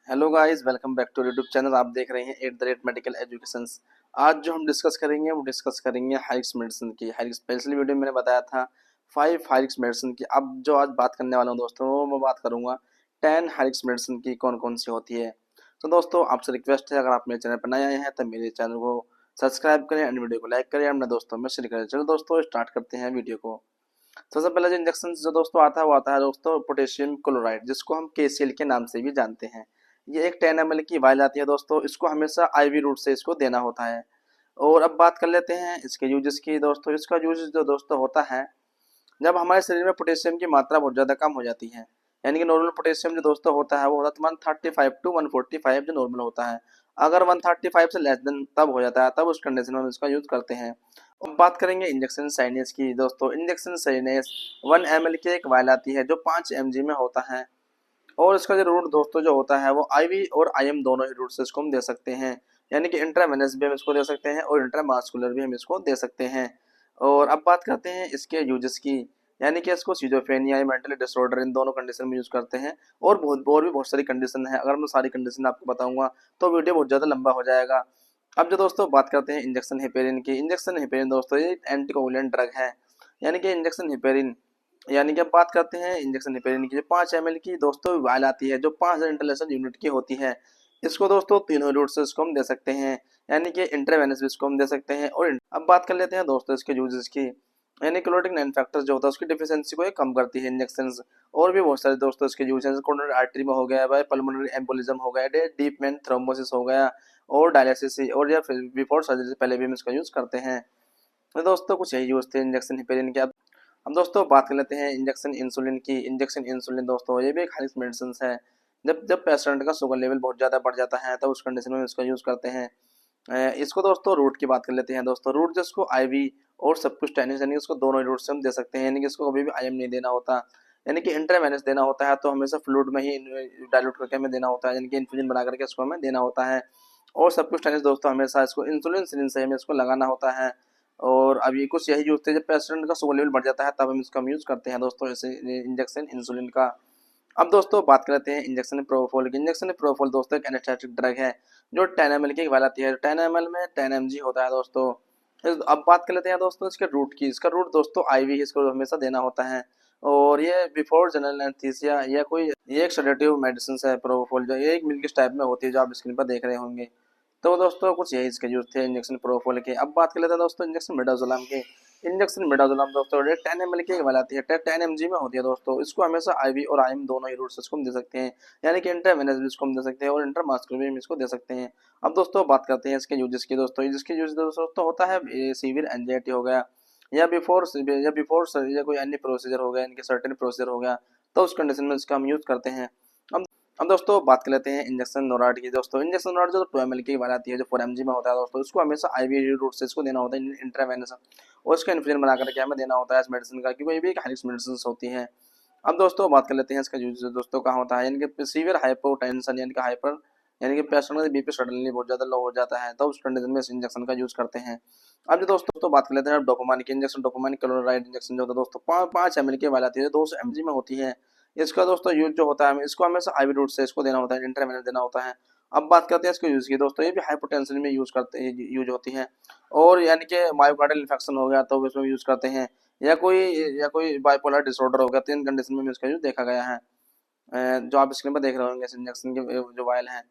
Hello guys, welcome back to YouTube channel. आप देख रहे हैं @मेडिकल एजुकेशंस। आज जो हम डिस्कस करेंगे वो डिस्कस करेंगे हाइरिक्स मेडिसिन की। हाइरिक्स पिछली वीडियो में मैंने बताया था 5 हाइरिक्स मेडिसिन की। अब जो आज बात करने वाला हूँ दोस्तों, वो मैं बात करूंगा 10 हाइरिक्स मेडिसिन की कौन कौन सी होती है। तो दोस्तों आपसे रिक्वेस्ट है, अगर आप मेरे चैनल पर नए आए हैं तो मेरे चैनल को सब्सक्राइब करें एंड वीडियो को लाइक करें, अपने दोस्तों में शेयर करें। चलो दोस्तों स्टार्ट करते हैं वीडियो को। सबसे पहले जो इंजेक्शन जो दोस्तों आता है वो आता है दोस्तों पोटेशियम क्लोराइड, जिसको हम KCl के नाम से भी जानते हैं। ये एक 10 ml की वायल आती है दोस्तों। इसको हमेशा IV रूट से इसको देना होता है। और अब बात कर लेते हैं इसके यूजेस की दोस्तों। इसका यूज जो दोस्तों होता है, जब हमारे शरीर में पोटेशियम की मात्रा बहुत ज़्यादा कम हो जाती है, यानी कि नॉर्मल पोटेशियम जो दोस्तों होता है वो होता है 135 टू 145 जो नॉर्मल होता है। अगर 135 से लेस देन तब हो जाता है, तब उस कंडीशन में हम इसका यूज करते हैं। अब बात करेंगे इंजेक्शन साइनेस की दोस्तों। इंजेक्शन साइनेस 1 ml की एक वायल आती है जो 5 mg में होता है। और इसका जो रूट दोस्तों जो होता है वो IV और IM दोनों ही रूट से इसको हम दे सकते हैं, यानी कि इंट्रावेनस भी हम इसको दे सकते हैं और इंट्रामास्कुलर भी हम इसको दे सकते हैं। और अब बात करते हैं इसके यूजेस की, यानी कि इसको सिजोफ्रेनिया या मेंटल डिसऑर्डर इन दोनों कंडीशन में यूज करते हैं। और भी बहुत सारी कंडीशन है। अगर मैं सारी कंडीशन आपको बताऊंगा तो वीडियो बहुत ज़्यादा लंबा हो जाएगा। अब जो दोस्तों बात करते हैं इंजेक्शन हेपेरिन की। इंजेक्शन हेपेरिन दोस्तों ये एंटीकोगुलेंट ड्रग है, यानी कि इंजेक्शन हेपेरिन, यानी कि अब बात करते हैं इंजेक्शन हेपेरिन की। जो 5 ml की दोस्तों वायल आती है जो 5000 इंटरनेशनल यूनिट की होती है, इसको दोस्तों तीनों रूट से इसको हम दे सकते हैं, यानी कि इंट्रावेनस भी इसको हम दे सकते हैं। और अब बात कर लेते हैं दोस्तों इसके यूजेस की, यानी क्लोटिंग 9 फैक्टर्स जो होता है उसकी डिफिशियंसी को ये कम करती है इंजेक्शन। और भी बहुत सारे दोस्तों इसके यूज हैं। कोरोनरी आर्टरी में हो गया, पल्मोनरी एम्बोलिज्म हो गया, डीप वेन थ्रोम्बोसिस हो गया, और डायलिसिस और या फिर बिफोर सर्जरी से पहले भी हम इसका यूज करते हैं। तो दोस्तों कुछ यही यूज थे इंजेक्शन हेपेरिन के। अब दोस्तों बात कर लेते हैं इंजेक्शन इंसुलिन की। इंजेक्शन इंसुलिन दोस्तों ये भी एक हाई मेडिसिन है। जब जब पेशेंट का शुगर लेवल बहुत ज़्यादा बढ़ जाता है तो उस कंडीशन में इसका यूज़ करते हैं। इसको दोस्तों रूट की बात कर लेते हैं दोस्तों। रूट जिसको IV और सब कुछ टेनिस, यानी उसको दोनों रूट से हम दे सकते हैं, यानी कि इसको कभी भी IM नहीं देना होता, यानी कि इंट्रावेनस देना होता है। तो हमेशा फ्लूइड में ही डाइल्यूट करके हमें देना होता है, यानी कि इन्फ्यूजन बना करके इसको हमें देना होता है। और सब कुछ टेनिस दोस्तों हमेशा इसको इंसुलिन सिरिंज से हमें इसको लगाना होता है। और अभी कुछ यही यूज थे, जब पेशेंट का शुगर लेवल बढ़ जाता है तब हम इसका यूज करते हैं दोस्तों, जैसे इंजेक्शन इंसुलिन का। अब दोस्तों बात करते हैं इंजेक्शन प्रोपोल की। इंजेक्शन प्रोपोल दोस्तों एक एनेस्थेटिक ड्रग है जो 10 ml की वाल आती है। 10 ml में 10 mg होता है दोस्तों। अब बात कर लेते हैं दोस्तों इसके रूट की। इसका रूट दोस्तों IV इसको हमेशा देना होता है। और ये बिफोर जनरल एनेस्थीसिया या कोई ये एक सेडेटिव मेडिसिन है प्रोपोल, जो ये एक मिल्क टाइप में होती है जो आप स्क्रीन पर देख रहे होंगे। तो दोस्तों कुछ यही इसके यूज थे इंजेक्शन प्रोपोल के। अब बात कर लेते हैं दोस्तों इंजेक्शन मिडाजोलम के। इंजेक्शन मिडाजोलम दोस्तों 10 ml की वाल आती है, 10 mg में होती है दोस्तों। इसको हमेशा IV और IM दोनों ही रूट से इसको हम दे सकते हैं, यानी कि इंट्रावेनस भी इसको हम दे सकते हैं और इंट्रामास्कुलर भी हम इसको दे सकते हैं। अब दोस्तों बात करते हैं इसके यूजेस की दोस्तों। जिसके यूज दोस्तों होता है सीवियर एंजाइटी हो गया, या बिफोर या कोई अन्य प्रोसीजर हो गया, इनके सर्टेन प्रोसीजर हो गया, तो उस कंडीशन में इसका हम यूज करते हैं। अब दोस्तों बात कर लेते हैं इंजेक्शन नोराड की दोस्तों। इंजेक्शन नोराड जो 2 ml की वाली आती है जो 4 mg में होता है दोस्तों, इसको हमेशा IV रूट से इसको देना होता है, इंट्रावेनस, और इसका इन्फ्यूजन बना करके हमें देना होता है इस मेडिसिन का, क्योंकि ये भी एक हाई मेडिसिन होती है। अब दोस्तों बात कर लेते हैं इसका यूज दोस्तों कहाँ होता है, यानी कि सीवियर हाइपोटेंशन, यानी कि हाइपर, यानी कि पेशेंट का BP सडनली बहुत ज़्यादा लो हो जाता है, तो उस कंडीशन में इस इंजेक्शन का यूज करते हैं। अब जो दोस्तों तो बात कर लेते हैं डोपामाइन की। इंजेक्शन डोपामाइन क्लोराइड इंजेक्शन जो होता है दोस्तों 5 ml की वाली आती है, 200 mg में होती है। इसका दोस्तों यूज जो होता है इसको हमेशा IV रूट से इसको देना होता है, इंट्रावेनस देना होता है। अब बात करते हैं इसके यूज की दोस्तों। ये भी हाइपोटेंशन में यूज होती है। और यानी कि मायोकार्डियल इन्फेक्शन हो गया तो इसमें यूज करते हैं, या कोई बाइपोलर डिसऑर्डर हो गया, तो इन कंडीशन में इसका यूज देखा गया है। जो आप स्क्रीन पर देख रहे होंगे इस इंजेक्शन के जो वायल हैं।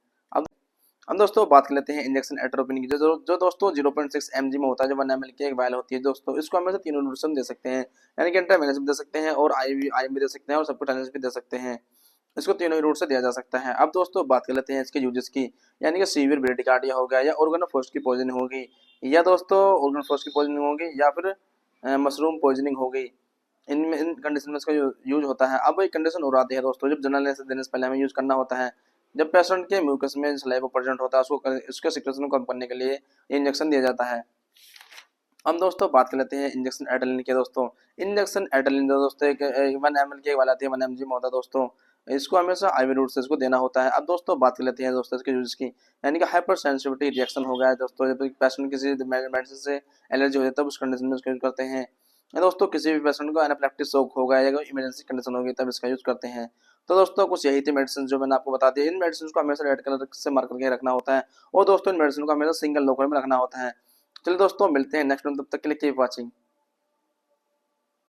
अब दोस्तों बात कर लेते हैं इंजेक्शन एट्रोपिन की। जो दोस्तों 0.6 mg में होता है, जो 1 ml की एक वायल होती है दोस्तों। इसको हमें से तीनों रूट से हम दे सकते हैं, यानी कि इंट्रावेनस भी दे सकते हैं और IV भी दे सकते हैं और सबक्यूटेनियस भी दे सकते हैं। इसको तीनों ही रूट से दिया जा सकता है। अब दोस्तों बात कर लेते हैं इसके यूजेस की, यानी कि सीवियर ब्रेडिकार्डिया हो गया, या ऑर्गन ऑफ फर्स्ट की पॉइजनिंग होगी, या दोस्तों ऑर्गन फर्स्ट की पॉइजनिंग होगी, या फिर मशरूम पॉइजनिंग हो गई। इन कंडीशन में इसका यूज होता है। अब एक कंडीशन और आती है दोस्तों, जब जनरल एनेस्थीसिया देने से पहले हमें यूज करना होता है, जब पेशेंट के म्यूकस में सलाइवा प्रेजेंट होता है, उसके सिक्रेशन को कम करने के लिए ये इंजेक्शन दिया जाता है। हम दोस्तों बात कर लेते हैं इंजेक्शन एड्रेनलिन के दोस्तों। इंजेक्शन एड्रेनलिन दोस्तों एक 1 ml की वाला आती है, 1 mg में होता है दोस्तों। इसको हमेशा IV रूट से इसको देना होता है। अब दोस्तों बात कर लेते हैं दोस्तों इसके यूज की, यानी कि हाइपर सेंसिटिविटी रिएक्शन हो गया है दोस्तों, जब पेशेंट किसी मेडिसिन से एलर्जी हो जाती है तब उस कंडीशन में इसको यूज करते हैं। या दोस्तों किसी भी पेशेंट को एनाफिलैक्टिक शॉक हो गया या कोई इमरजेंसी कंडीशन होगी तब इसका यूज करते हैं। तो दोस्तों कुछ यही थी मेडिसिन जो मैंने आपको बता दी। इन मेडिसिन को हमेशा रेड कलर से मार्क करके रखना होता है और दोस्तों इन मेडिसिन को हमेशा सिंगल लॉकर में रखना होता है। चलिए दोस्तों मिलते हैं नेक्स्ट में, तब तक के लिए कीप वॉचिंग।